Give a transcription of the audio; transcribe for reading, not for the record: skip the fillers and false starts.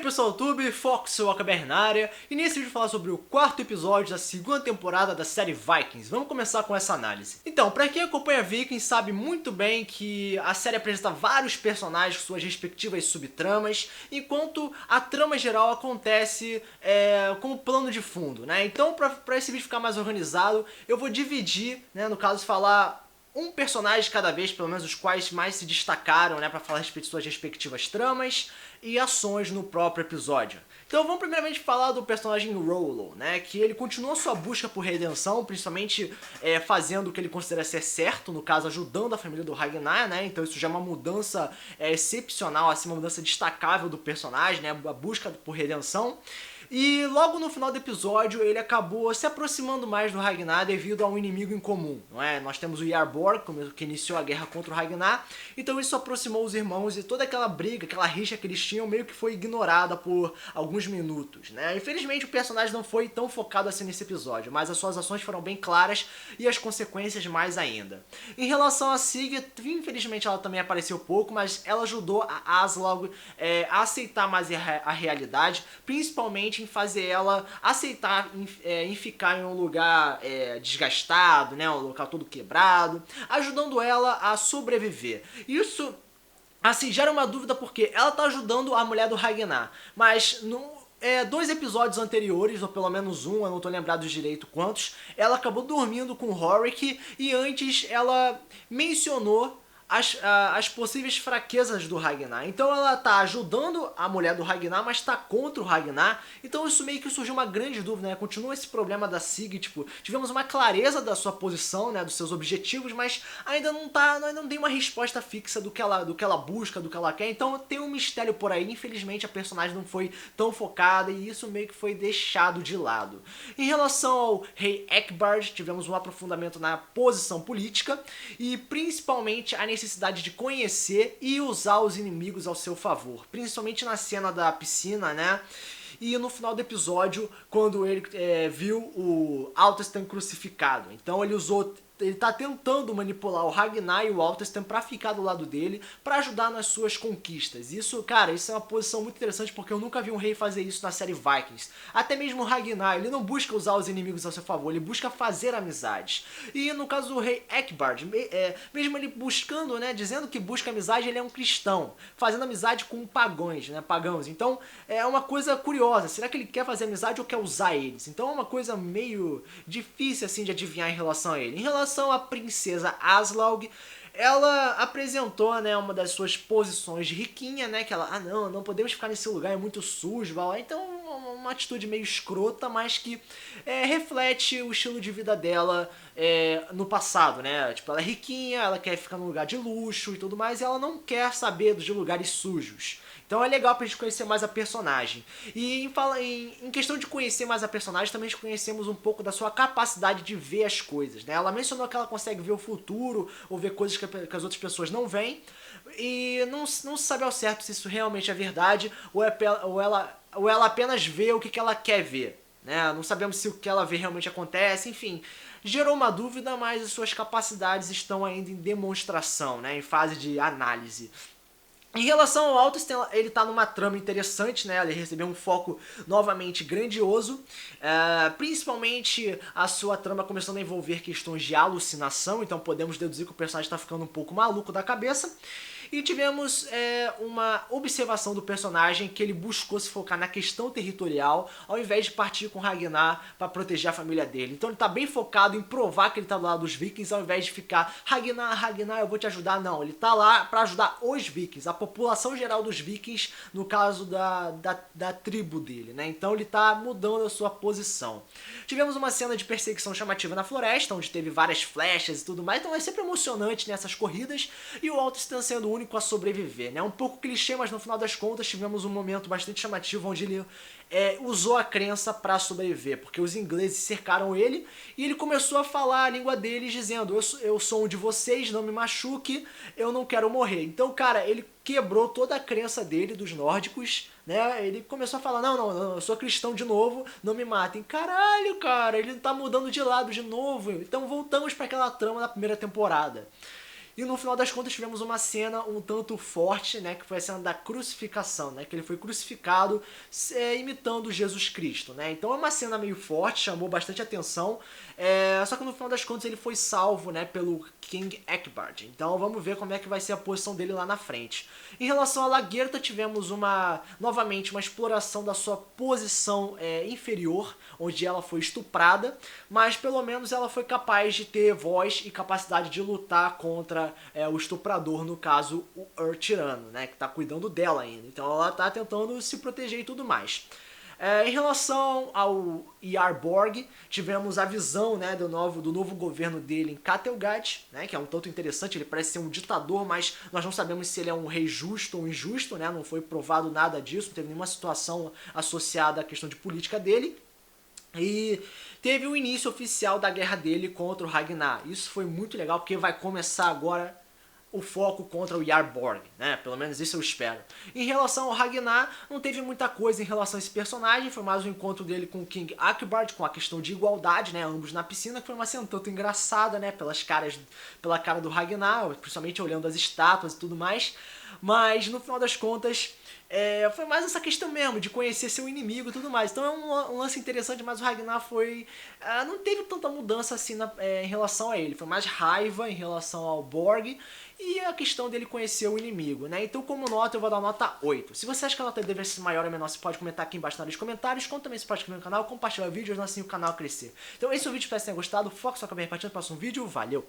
aí pessoal do YouTube, Fox Walker na área, e nesse vídeo eu vou falar sobre o quarto episódio da segunda temporada da série Vikings. Vamos começar com essa análise. Então, pra quem acompanha Vikings sabe muito bem que a série apresenta vários personagens com suas respectivas subtramas, enquanto a trama geral acontece como plano de fundo, né? Então, pra esse vídeo ficar mais organizado, eu vou dividir, né, no caso falar um personagem cada vez, pelo menos os quais mais se destacaram, né, para falar a respeito de suas respectivas tramas e ações no próprio episódio. Então vamos primeiramente falar do personagem Rollo, né, que ele continua sua busca por redenção, principalmente fazendo o que ele considera ser certo, no caso ajudando a família do Ragnar, né, então isso já é uma mudança excepcional, assim, uma mudança destacável do personagem, né, a busca por redenção. E logo no final do episódio ele acabou se aproximando mais do Ragnar devido a um inimigo em comum, não é? Nós temos o Yarborg, que iniciou a guerra contra o Ragnar, então isso aproximou os irmãos e toda aquela briga, aquela rixa que eles tinham meio que foi ignorada por alguns minutos, né? Infelizmente o personagem não foi tão focado assim nesse episódio, mas as suas ações foram bem claras e as consequências mais ainda. Em relação a Sigrid, infelizmente ela também apareceu pouco, mas ela ajudou a Aslaug a aceitar mais a realidade, principalmente em fazer ela aceitar em ficar em um lugar desgastado, né, um local todo quebrado, ajudando ela a sobreviver. Isso, assim, gera uma dúvida porque ela tá ajudando a mulher do Ragnar, mas dois episódios anteriores, ou pelo menos um, eu não tô lembrado direito quantos, ela acabou dormindo com Horik e antes ela mencionou as possíveis fraquezas do Ragnar. Então ela tá ajudando a mulher do Ragnar, mas tá contra o Ragnar. Então isso meio que surgiu uma grande dúvida, né? Continua esse problema da Sigrid, tipo, tivemos uma clareza da sua posição, né, dos seus objetivos, mas ainda não tem uma resposta fixa do que ela busca, do que ela quer. Então tem um mistério por aí. Infelizmente a personagem não foi tão focada e isso meio que foi deixado de lado. Em relação ao rei Eckbard, tivemos um aprofundamento na posição política e principalmente a necessidade de conhecer e usar os inimigos ao seu favor, principalmente na cena da piscina, né? E no final do episódio, quando ele viu o Altstam crucificado. Então ele tá tentando manipular o Ragnar e o Altstam pra ficar do lado dele, pra ajudar nas suas conquistas. Isso, cara, isso é uma posição muito interessante porque eu nunca vi um rei fazer isso na série Vikings. Até mesmo o Ragnar, ele não busca usar os inimigos ao seu favor, ele busca fazer amizades. E no caso do rei Eckbard, mesmo ele buscando, né, dizendo que busca amizade, ele é um cristão, fazendo amizade com pagãos. Então, é uma coisa curiosa, será que ele quer fazer amizade ou quer usar eles? Então é uma coisa meio difícil, assim, de adivinhar em relação a ele. Em relação à princesa Aslaug, ela apresentou, né, uma das suas posições de riquinha, né, que ela, não podemos ficar nesse lugar, é muito sujo, então uma atitude meio escrota, mas que reflete o estilo de vida dela no passado, né, tipo, ela é riquinha, ela quer ficar num lugar de luxo e tudo mais, e ela não quer saber de lugares sujos. Então é legal pra gente conhecer mais a personagem. E em questão de conhecer mais a personagem, também conhecemos um pouco da sua capacidade de ver as coisas, né? Ela mencionou que ela consegue ver o futuro, ou ver coisas que as outras pessoas não veem, e não se sabe ao certo se isso realmente é verdade, ou ela apenas vê o que ela quer ver, né? Não sabemos se o que ela vê realmente acontece, enfim. Gerou uma dúvida, mas as suas capacidades estão ainda em demonstração, né? Em fase de análise. Em relação ao Altstam, ele tá numa trama interessante, né? Ele recebeu um foco novamente grandioso, principalmente a sua trama começando a envolver questões de alucinação, então podemos deduzir que o personagem está ficando um pouco maluco da cabeça. E tivemos uma observação do personagem que ele buscou se focar na questão territorial ao invés de partir com Ragnar para proteger a família dele. Então ele tá bem focado em provar que ele tá do lado dos vikings ao invés de ficar Ragnar, eu vou te ajudar. Não, ele tá lá para ajudar os vikings, a população geral dos vikings, no caso da tribo dele, né? Então ele tá mudando a sua posição. Tivemos uma cena de perseguição chamativa na floresta, onde teve várias flechas e tudo mais, então é sempre emocionante nessas corridas, e o Altstam sendo o único a sobreviver, né? Um pouco clichê, mas no final das contas tivemos um momento bastante chamativo onde ele usou a crença para sobreviver, porque os ingleses cercaram ele e ele começou a falar a língua deles dizendo, eu sou um de vocês, não me machuque, eu não quero morrer. Então, cara, ele quebrou toda a crença dele, dos nórdicos, né? Ele começou a falar, não, eu sou cristão de novo, não me matem. Caralho, cara, ele tá mudando de lado de novo. Então voltamos para aquela trama da primeira temporada. E no final das contas tivemos uma cena um tanto forte, né, que foi a cena da crucificação, né, que ele foi crucificado imitando Jesus Cristo, né. Então é uma cena meio forte, chamou bastante atenção, só que no final das contas ele foi salvo, né, pelo King Ekbard. Então vamos ver como é que vai ser a posição dele lá na frente. Em relação a Lagertha, tivemos novamente uma exploração da sua posição inferior, onde ela foi estuprada, mas pelo menos ela foi capaz de ter voz e capacidade de lutar contra o estuprador, no caso o Ur-Tirano, né, que está cuidando dela ainda. Então ela está tentando se proteger e tudo mais. Em relação ao Jarborg, tivemos a visão, né, do novo governo dele em Kattegat, né, que é um tanto interessante. Ele parece ser um ditador, mas nós não sabemos se ele é um rei justo ou injusto, né, não foi provado nada disso, não teve nenhuma situação associada à questão de política dele. E teve o início oficial da guerra dele contra o Ragnar. Isso foi muito legal, porque vai começar agora o foco contra o Jarborg, né? Pelo menos isso eu espero. Em relação ao Ragnar, não teve muita coisa em relação a esse personagem, foi mais um encontro dele com o King Ekbard, com a questão de igualdade, né? Ambos na piscina, que foi uma cena tanto engraçada, né? Pela cara do Ragnar, principalmente olhando as estátuas e tudo mais. Mas no final das contas, foi mais essa questão mesmo, de conhecer seu inimigo e tudo mais. Então é um lance interessante, mas o Ragnar não teve tanta mudança assim em relação a ele. Foi mais raiva em relação ao Borg e a questão dele conhecer o inimigo, né? Então, como nota, eu vou dar nota 8. Se você acha que a nota deve ser maior ou menor, você pode comentar aqui embaixo nos comentários. Como também você pode inscrever no canal, compartilhar o vídeo, ajudar assim o canal a crescer. Então, esse é o vídeo, espero que você tenha gostado. Foco sua cabeça, partindo no próximo vídeo. Valeu!